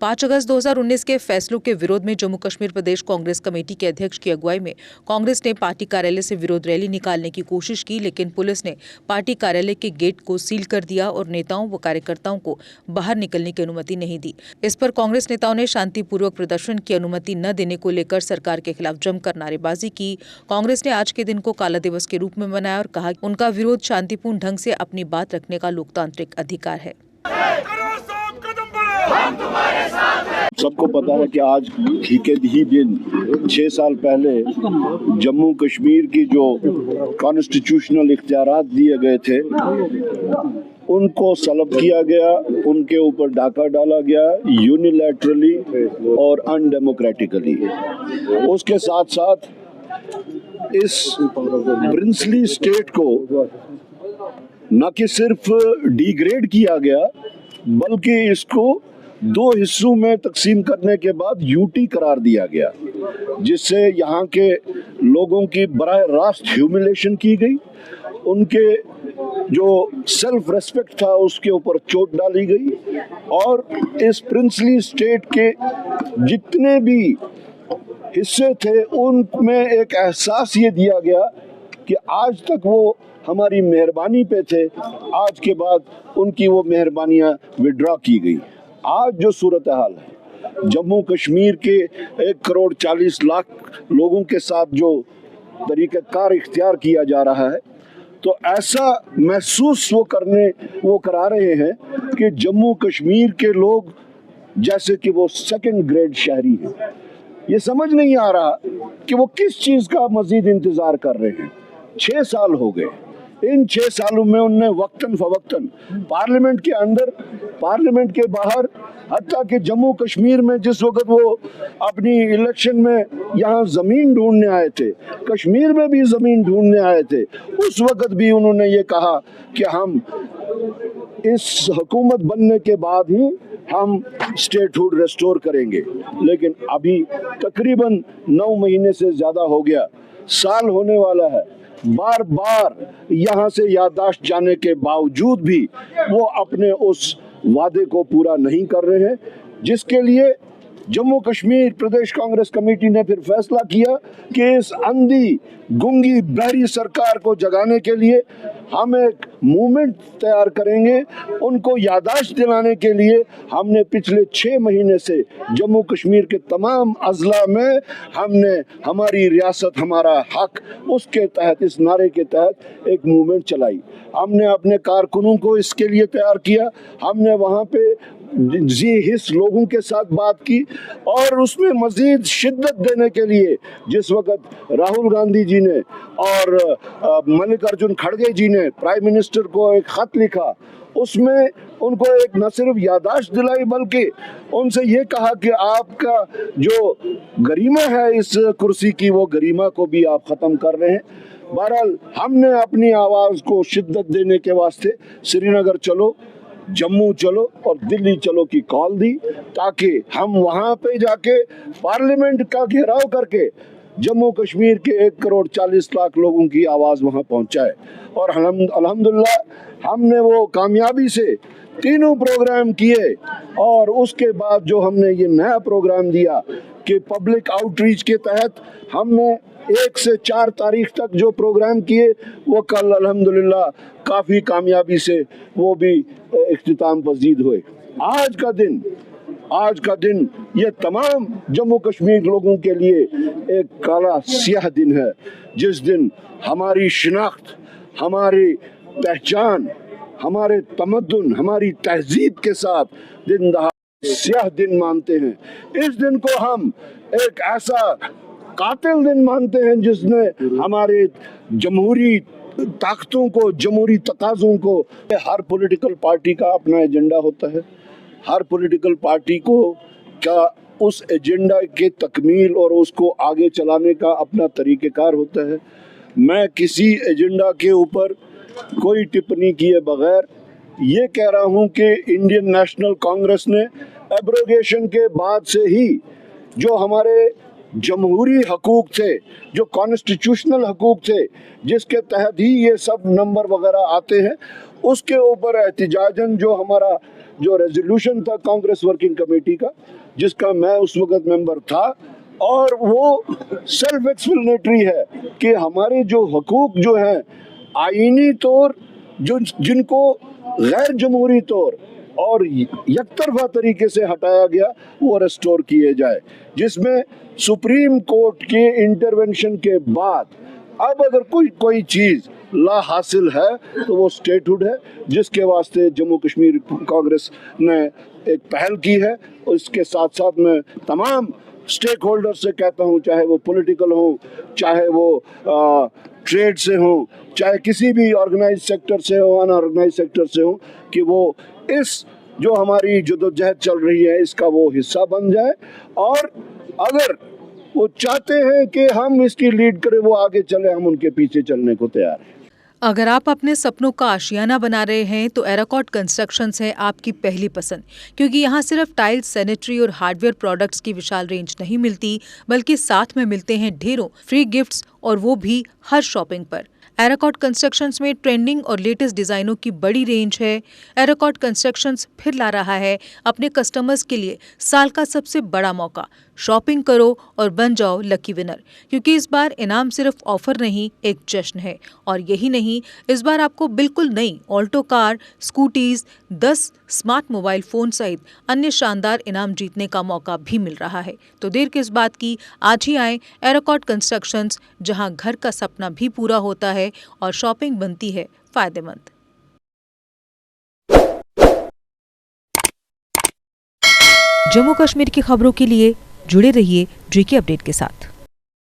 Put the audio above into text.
पाँच अगस्त 2019 के फैसलों के विरोध में जम्मू कश्मीर प्रदेश कांग्रेस कमेटी के अध्यक्ष की अगुवाई में कांग्रेस ने पार्टी कार्यालय से विरोध रैली निकालने की कोशिश की, लेकिन पुलिस ने पार्टी कार्यालय के गेट को सील कर दिया और नेताओं व कार्यकर्ताओं को बाहर निकलने की अनुमति नहीं दी। इस पर कांग्रेस नेताओं ने शांतिपूर्वक प्रदर्शन की अनुमति न देने को लेकर सरकार के खिलाफ जमकर नारेबाजी की। कांग्रेस ने आज के दिन को काला दिवस के रूप में मनाया और कहा उनका विरोध शांतिपूर्ण ढंग से अपनी बात रखने का लोकतांत्रिक अधिकार है। सबको पता है कि आज ही दिन 6 साल पहले जम्मू कश्मीर की जो कॉन्स्टिट्यूशनल इख्तियारात दिए गए थे उनको सलब किया गया, उनके ऊपर डाका डाला गया यूनिलैटरली और अनडेमोक्रेटिकली। उसके साथ साथ इस प्रिंसली स्टेट को न कि सिर्फ डिग्रेड किया गया बल्कि इसको 2 हिस्सों में तकसीम करने के बाद यूटी करार दिया गया, जिससे यहाँ के लोगों की बराह रास्त ह्यूमिलेशन की गई। उनके जो सेल्फ रेस्पेक्ट था उसके ऊपर चोट डाली गई और इस प्रिंसली स्टेट के जितने भी हिस्से थे उनमें एक एहसास ये दिया गया कि आज तक वो हमारी मेहरबानी पे थे, आज के बाद उनकी वो मेहरबानियां विड्रॉ की गई। आज जो सूरत हाल है जम्मू कश्मीर के 1,40,00,000 लोगों के साथ जो तरीक़ाकार इख्तियार किया जा रहा है, तो ऐसा महसूस वो करा रहे हैं कि जम्मू कश्मीर के लोग जैसे कि वो सेकंड ग्रेड शहरी हैं। ये समझ नहीं आ रहा कि वो किस चीज़ का मजीद इंतज़ार कर रहे हैं। 6 साल हो गए। इन 6 सालों में उनने वक्तन फवक्तन पार्लियामेंट के अंदर, पार्लियामेंट के बाहर, हत्ता कि जम्मू कश्मीर में जिस वक्त वो अपनी इलेक्शन में यहाँ ज़मीन ढूंढने आए थे, कश्मीर में भी ज़मीन ढूंढने आए थे, उस वक्त भी उन्होंने ये कहा कि हम इस हुकूमत बनने के बाद ही हम स्टेटहुड रेस्टोर करेंगे। लेकिन अभी तकरीबन 9 महीने से ज़्यादा हो गया, साल होने वाला है। बार बार यहाँ से याददाश्त जाने के बावजूद भी वो अपने उस वादे को पूरा नहीं कर रहे हैं, जिसके लिए जम्मू कश्मीर प्रदेश कांग्रेस कमेटी ने फिर फैसला किया कि इस अंधी गूंगी बहरी सरकार को जगाने के लिए हम एक मूवमेंट तैयार करेंगे। उनको याददाश्त दिलाने के लिए हमने पिछले 6 महीने से जम्मू कश्मीर के तमाम अजला में हमने हमारी रियासत हमारा हक, उसके तहत, इस नारे के तहत एक मूवमेंट चलाई। हमने अपने कारकुनों को इसके लिए तैयार किया। हमने वहाँ पे जी हिस लोगों के साथ बात की और उसमें मजीद शिद्दत देने के लिए जिस वक्त राहुल गांधी जी ने और मल्लिकार्जुन खड़गे जी ने प्राइम मिनिस्टर को एक खत लिखा, उसमें उनको एक न सिर्फ याददाश्त दिलाई बल्कि उनसे ये कहा कि आपका जो गरिमा है इस कुर्सी की, वो गरिमा को भी आप ख़त्म कर रहे हैं। बहरहाल हमने अपनी आवाज़ को शिद्दत देने के वास्ते श्रीनगर चलो, जम्मू चलो और दिल्ली चलो की कॉल दी, ताकि हम वहाँ पे जाके पार्लियामेंट का घेराव करके जम्मू कश्मीर के 1,40,00,000 लोगों की आवाज़ वहाँ पहुँचाए। और अल्हम्दुलिल्लाह हमने वो कामयाबी से 3 प्रोग्राम किए और उसके बाद जो हमने ये नया प्रोग्राम दिया कि पब्लिक आउटरीच के तहत हमने 1 से 4 तारीख तक जो प्रोग्राम किए वो कल अल्हम्दुलिल्लाह काफ़ी कामयाबी से वो भी इख्तिताम पजीद हुए। आज का दिन ये तमाम जम्मू कश्मीर लोगों के लिए एक काला स्याह दिन है, जिस दिन हमारी शिनाख्त, हमारी पहचान, हमारे तमद्दुन, हमारी तहजीब के साथ दिन दहाड़े स्याह दिन मानते हैं। इस दिन को हम एक ऐसा कातिल दिन मानते हैं जिसने हमारे जमहूरी ताकतों को, जमहूरी तकाज़ों को, हर पॉलिटिकल पार्टी का अपना एजेंडा होता है। हर पॉलिटिकल पार्टी को क्या उस एजेंडा के तकमील और उसको आगे चलाने का अपना तरीक़ेकार होता है। मैं किसी एजेंडा के ऊपर कोई टिप्पणी किए बगैर ये कह रहा हूँ कि इंडियन नेशनल कांग्रेस ने एब्रोगेशन के बाद से ही जो हमारे जमहूरी हकूक थे, जो कॉन्स्टिट्यूशनल हकूक थे, जिसके तहत ही ये सब नंबर वगैरह आते हैं, उसके ऊपर एहतिजाजन जो हमारा जो रेजोल्यूशन था कांग्रेस वर्किंग कमेटी का, जिसका मैं उस वक्त मेंबर था, और वो सेल्फ एक्सप्लेनेटरी है कि हमारे जो हकूक जो हैं आईनी तौर जो जिनको गैर जमहूरी तौर और यकतरफा तरीके से हटाया गया वो रेस्टोर किए जाए, जिसमें सुप्रीम कोर्ट के इंटरवेंशन के बाद अब अगर कोई चीज़ ला हासिल है तो वो स्टेटहुड है, जिसके वास्ते जम्मू कश्मीर कांग्रेस ने एक पहल की है। और इसके साथ साथ मैं तमाम स्टेक होल्डर से कहता हूँ, चाहे वो पॉलिटिकल हो, चाहे वो ट्रेड से हो, चाहे किसी भी ऑर्गेनाइज सेक्टर से हो, अनऑर्गेनाइज सेक्टर से हो, कि वो इस जो हमारी जदोजहद चल रही है इसका वो हिस्सा बन जाए, और अगर वो चाहते हैं कि हम इसकी लीड करें, वो आगे चले, हम उनके पीछे चलने को तैयार हैं। अगर आप अपने सपनों का आशियाना बना रहे हैं तो एराकॉट कंस्ट्रक्शंस है आपकी पहली पसंद, क्योंकि यहाँ सिर्फ टाइल्स, सैनिटरी और हार्डवेयर प्रोडक्ट्स की विशाल रेंज नहीं मिलती, बल्कि साथ में मिलते हैं ढेरों फ्री गिफ्ट्स, और वो भी हर शॉपिंग पर। एराकॉट कंस्ट्रक्शंस में ट्रेंडिंग और लेटेस्ट डिजाइनों की बड़ी रेंज है। एराकॉट कंस्ट्रक्शंस फिर ला रहा है अपने कस्टमर्स के लिए साल का सबसे बड़ा मौका। शॉपिंग करो और बन जाओ लकी विनर, क्योंकि इस बार इनाम सिर्फ ऑफर नहीं, एक जश्न है। और यही नहीं, इस बार आपको बिल्कुल नई Alto car, scooties, 10 smart mobile phone सहित अन्य शानदार इनाम जीतने का मौका भी मिल रहा है। तो देर किस बात की, आज ही आए एराकॉट कंस्ट्रक्शंस, जहां घर का सपना भी पूरा होता है और शॉपिंग बनती है फायदेमंद। जम्मू कश्मीर की खबरों के लिए जुड़े रहिए JK अपडेट के साथ।